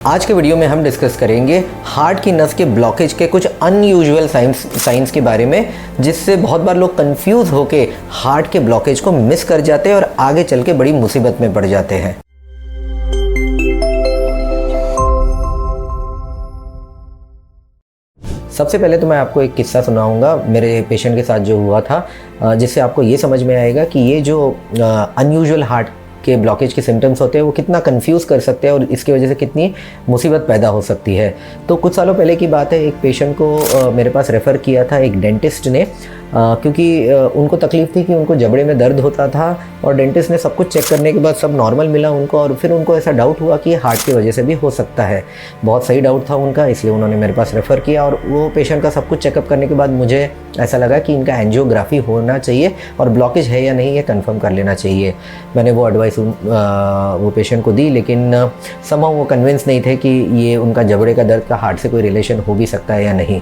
आज के वीडियो में हम डिस्कस करेंगे हार्ट की नस के ब्लॉकेज के कुछ अनयूजुअल साइंस के बारे में, जिससे बहुत बार लोग कंफ्यूज होके हार्ट के ब्लॉकेज को मिस कर जाते हैं और आगे चल के बड़ी मुसीबत में पड़ जाते हैं। सबसे पहले तो मैं आपको एक किस्सा सुनाऊंगा मेरे पेशेंट के साथ जो हुआ था, जिससे आपको ये समझ में आएगा कि ये जो अनयूजुअल हार्ट के ब्लॉकेज के सिम्टम्स होते हैं वो कितना कंफ्यूज कर सकते हैं और इसकी वजह से कितनी मुसीबत पैदा हो सकती है। तो कुछ सालों पहले की बात है, एक पेशेंट को मेरे पास रेफ़र किया था एक डेंटिस्ट ने, क्योंकि उनको तकलीफ़ थी कि उनको जबड़े में दर्द होता था और डेंटिस्ट ने सब कुछ चेक करने के बाद सब नॉर्मल मिला उनको, और फिर उनको ऐसा डाउट हुआ कि हार्ट की वजह से भी हो सकता है। बहुत सही डाउट था उनका, इसलिए उन्होंने मेरे पास रेफ़र किया और वो पेशेंट का सब कुछ चेकअप करने के बाद मुझे ऐसा लगा कि इनका एंजियोग्राफी होना चाहिए और ब्लॉकेज है या नहीं ये कंफर्म कर लेना चाहिए। मैंने वो एडवाइस वो पेशेंट को दी, लेकिन समहाउ वो कन्विंस नहीं थे कि ये उनका जबड़े का दर्द का हार्ट से कोई रिलेशन हो भी सकता है या नहीं।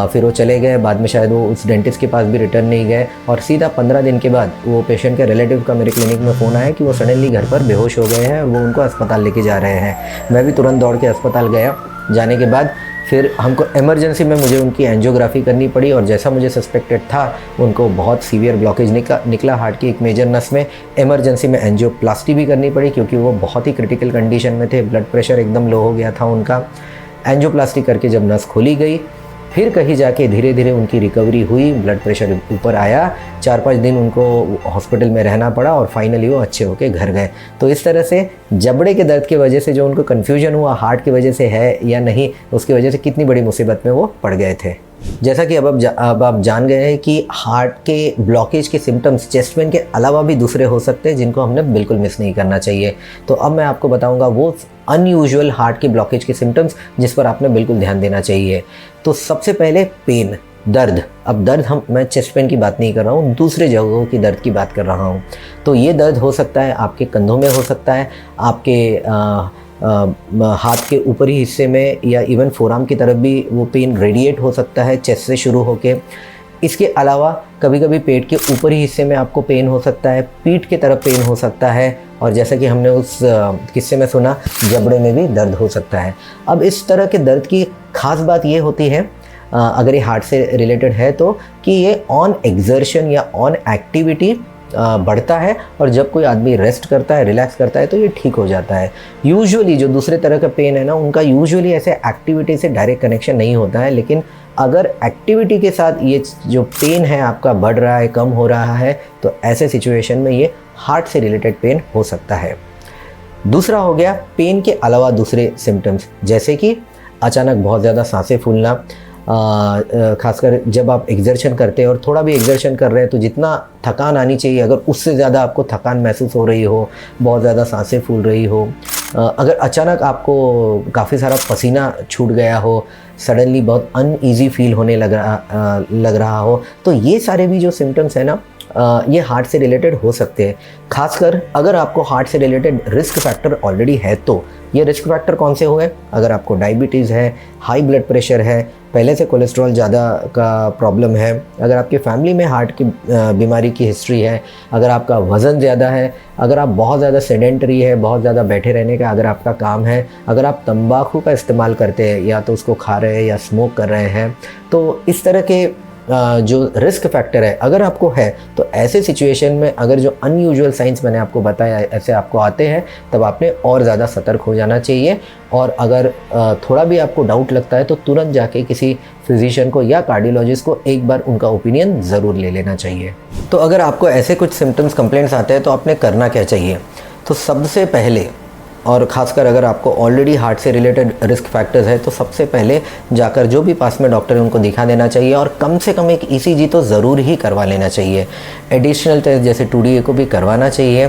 फिर वो चले गए, बाद में शायद वो उस डेंटिस्ट के पास भी रिटर्न नहीं गए और सीधा 15 दिन के बाद वो पेशेंट के रिलेटिव का मेरे क्लिनिक में फ़ोन आया कि वो सडनली घर पर बेहोश हो गए हैं और वो उनको अस्पताल लेके जा रहे हैं। मैं भी तुरंत दौड़ के अस्पताल गया। जाने के बाद फिर हमको इमरजेंसी में मुझे उनकी एंजियोग्राफी करनी पड़ी और जैसा मुझे सस्पेक्टेड था उनको बहुत सीवियर ब्लॉकेज निकला हार्ट की एक मेजर नस में। इमरजेंसी में एंजियोप्लास्टी भी करनी पड़ी क्योंकि वो बहुत ही क्रिटिकल कंडीशन में थे, ब्लड प्रेशर एकदम लो हो गया था उनका। एंजियोप्लास्टी करके जब नस खोली गई, फिर कहीं जाके धीरे धीरे उनकी रिकवरी हुई, ब्लड प्रेशर ऊपर आया, 4-5 दिन उनको हॉस्पिटल में रहना पड़ा और फाइनली वो अच्छे होके घर गए। तो इस तरह से जबड़े के दर्द की वजह से जो उनको कन्फ्यूजन हुआ हार्ट की वजह से है या नहीं, उसकी वजह से कितनी बड़ी मुसीबत में वो पड़ गए थे। जैसा कि अब आप जान गए हैं कि हार्ट के ब्लॉकेज के सिम्टम्स चेस्ट पेन के अलावा भी दूसरे हो सकते हैं जिनको हमने बिल्कुल मिस नहीं करना चाहिए। तो अब मैं आपको बताऊंगा वो अनयूजुअल हार्ट के ब्लॉकेज के सिम्टम्स जिस पर आपने बिल्कुल ध्यान देना चाहिए। तो सबसे पहले पेन, दर्द। अब दर्द मैं चेस्ट पेन की बात नहीं कर रहा हूँ, दूसरे जगहों की दर्द की बात कर रहा हूँ। तो ये दर्द हो सकता है आपके कंधों में, हो सकता है आपके हाथ के ऊपरी हिस्से में, या इवन फोरआर्म की तरफ भी वो पेन रेडिएट हो सकता है चेस्ट से शुरू होके। इसके अलावा कभी कभी पेट के ऊपरी हिस्से में आपको पेन हो सकता है, पीठ की तरफ पेन हो सकता है, और जैसा कि हमने उस किस्से में सुना जबड़े में भी दर्द हो सकता है। अब इस तरह के दर्द की खास बात ये होती है, अगर ये हार्ट से रिलेटेड है तो, कि ये ऑन एक्सर्शन या ऑन एक्टिविटी बढ़ता है और जब कोई आदमी रेस्ट करता है, रिलैक्स करता है तो ये ठीक हो जाता है। यूजुअली जो दूसरे तरह का पेन है ना, उनका यूजुअली ऐसे एक्टिविटी से डायरेक्ट कनेक्शन नहीं होता है, लेकिन अगर एक्टिविटी के साथ ये जो पेन है आपका बढ़ रहा है, कम हो रहा है, तो ऐसे सिचुएशन में ये हार्ट से रिलेटेड पेन हो सकता है। दूसरा हो गया पेन के अलावा दूसरे सिम्टम्स, जैसे कि अचानक बहुत ज़्यादा सांसें फूलना, खासकर जब आप एग्जर्शन करते हैं और थोड़ा भी एग्जर्शन कर रहे हैं तो जितना थकान आनी चाहिए अगर उससे ज़्यादा आपको थकान महसूस हो रही हो, बहुत ज़्यादा सांसें फूल रही हो, अगर अचानक आपको काफ़ी सारा पसीना छूट गया हो, सडनली बहुत अनईजी फील होने लग रहा हो, तो ये सारे भी जो सिम्टम्स हैं ना, ये हार्ट से रिलेटेड हो सकते हैं। खासकर अगर आपको हार्ट से रिलेटेड रिस्क फैक्टर ऑलरेडी है तो ये रिस्क फैक्टर कौन से हुए? अगर आपको डायबिटीज़ है, हाई ब्लड प्रेशर है, पहले से कोलेस्ट्रॉल ज़्यादा का प्रॉब्लम है, अगर आपके फैमिली में हार्ट की बीमारी की हिस्ट्री है, अगर आपका वज़न ज़्यादा है, अगर आप बहुत ज़्यादा सेडेंटरी है, बहुत ज़्यादा बैठे रहने का अगर आपका काम है, अगर आप तंबाकू का इस्तेमाल करते हैं या तो उसको खा रहे हैं या स्मोक कर रहे हैं, तो इस तरह के जो रिस्क फैक्टर है अगर आपको है, तो ऐसे सिचुएशन में अगर जो अनयूजुअल साइंस मैंने आपको बताया ऐसे आपको आते हैं, तब आपने और ज़्यादा सतर्क हो जाना चाहिए। और अगर थोड़ा भी आपको डाउट लगता है तो तुरंत जाके किसी फिजिशियन को या कार्डियोलॉजिस्ट को एक बार उनका ओपिनियन ज़रूर ले लेना चाहिए। तो अगर आपको ऐसे कुछ सिम्टम्स, कंप्लेंट्स आते हैं तो आपने करना क्या चाहिए? तो सबसे पहले, और ख़ासकर अगर आपको ऑलरेडी हार्ट से रिलेटेड रिस्क फैक्टर्स है, तो सबसे पहले जाकर जो भी पास में डॉक्टर है उनको दिखा देना चाहिए और कम से कम एक ईसीजी तो ज़रूर ही करवा लेना चाहिए। एडिशनल टेस्ट जैसे 2DA को भी करवाना चाहिए,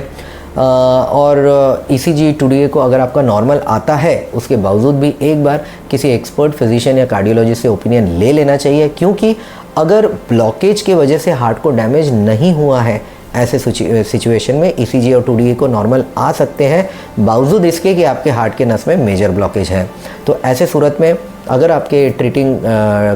और ईसीजी 2DA को अगर आपका नॉर्मल आता है उसके बावजूद भी एक बार किसी एक्सपर्ट फिजिशियन या कार्डियोलॉजिस्ट से ओपिनियन ले लेना चाहिए, क्योंकि अगर ब्लॉकेज की वजह से हार्ट को डैमेज नहीं हुआ है, ऐसे सिचुएशन में ईसीजी और 2DA को नॉर्मल आ सकते हैं, बावजूद इसके कि आपके हार्ट के नस में मेजर ब्लॉकेज है। तो ऐसे सूरत में अगर आपके ट्रीटिंग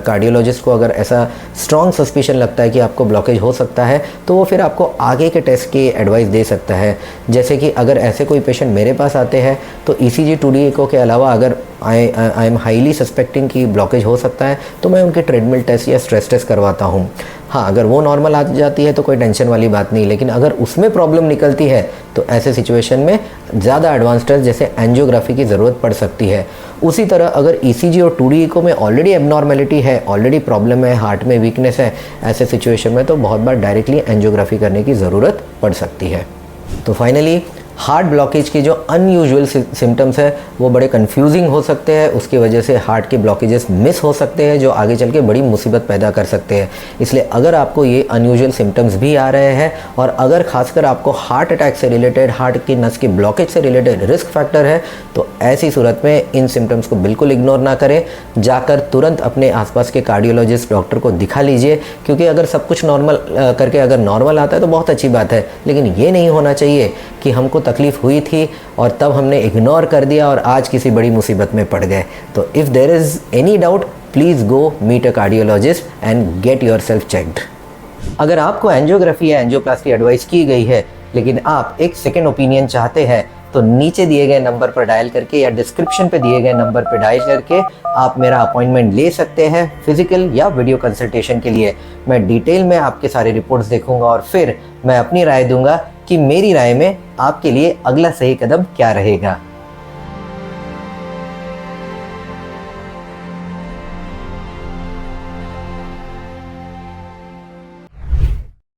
कार्डियोलॉजिस्ट को अगर ऐसा स्ट्रॉन्ग सस्पिशन लगता है कि आपको ब्लॉकेज हो सकता है, तो वो फिर आपको आगे के टेस्ट की एडवाइस दे सकता है। जैसे कि अगर ऐसे कोई पेशेंट मेरे पास आते हैं तो ECG 2D एको के अलावा अगर आई एम हाईली सस्पेक्टिंग कि ब्लॉकेज हो सकता है तो मैं उनके ट्रेडमिल टेस्ट या स्ट्रेस टेस्ट करवाता हूँ। हाँ, अगर वो नॉर्मल आ जाती है तो कोई टेंशन वाली बात नहीं, लेकिन अगर उसमें प्रॉब्लम निकलती है तो ऐसे सिचुएशन में ज़्यादा एडवांस टेस्ट जैसे एंजियोग्राफी की ज़रूरत पड़ सकती है। उसी तरह अगर ECG और 2D एको में ऑलरेडी एबनॉर्मेलिटी है, ऑलरेडी प्रॉब्लम है, हार्ट में वीकनेस है, ऐसे सिचुएशन में तो बहुत बार डायरेक्टली एंजियोग्राफी करने की ज़रूरत पड़ सकती है। तो फाइनली हार्ट ब्लॉकेज के जो अनयूजुअल सिम्टम्स है वो बड़े कंफ्यूजिंग हो सकते हैं, उसकी वजह से हार्ट के ब्लॉकेजेस मिस हो सकते हैं जो आगे चल के बड़ी मुसीबत पैदा कर सकते हैं। इसलिए अगर आपको ये अनयूजुअल सिम्टम्स भी आ रहे हैं और अगर खासकर आपको हार्ट अटैक से रिलेटेड, हार्ट की नस के ब्लॉकेज से रिलेटेड रिस्क फैक्टर है, तो ऐसी सूरत में इन सिम्टम्स को बिल्कुल इग्नोर ना करें, जाकर तुरंत अपने आसपास के कार्डियोलॉजिस्ट डॉक्टर को दिखा लीजिए। क्योंकि अगर सब कुछ नॉर्मल करके अगर नॉर्मल आता है तो बहुत अच्छी बात है, लेकिन ये नहीं होना चाहिए कि हमको तकलीफ़ हुई थी और तब हमने इग्नोर कर दिया और आज किसी बड़ी मुसीबत में पड़ गए। तो if there is any doubt, please go meet a cardiologist and get yourself checked. अगर आपको एंजियोग्राफी या एंजियोप्लास्टी एडवाइस की गई है लेकिन आप एक सेकेंड ओपिनियन चाहते हैं, तो नीचे दिए गए नंबर पर डायल करके या डिस्क्रिप्शन पे दिए गए नंबर पर डायल करके आप मेरा अपॉइंटमेंट ले सकते हैं फिजिकल या वीडियो कंसल्टेशन के लिए। मैं डिटेल में आपके सारे रिपोर्ट्स देखूंगा और फिर मैं अपनी राय दूंगा कि मेरी राय में आपके लिए अगला सही कदम क्या रहेगा।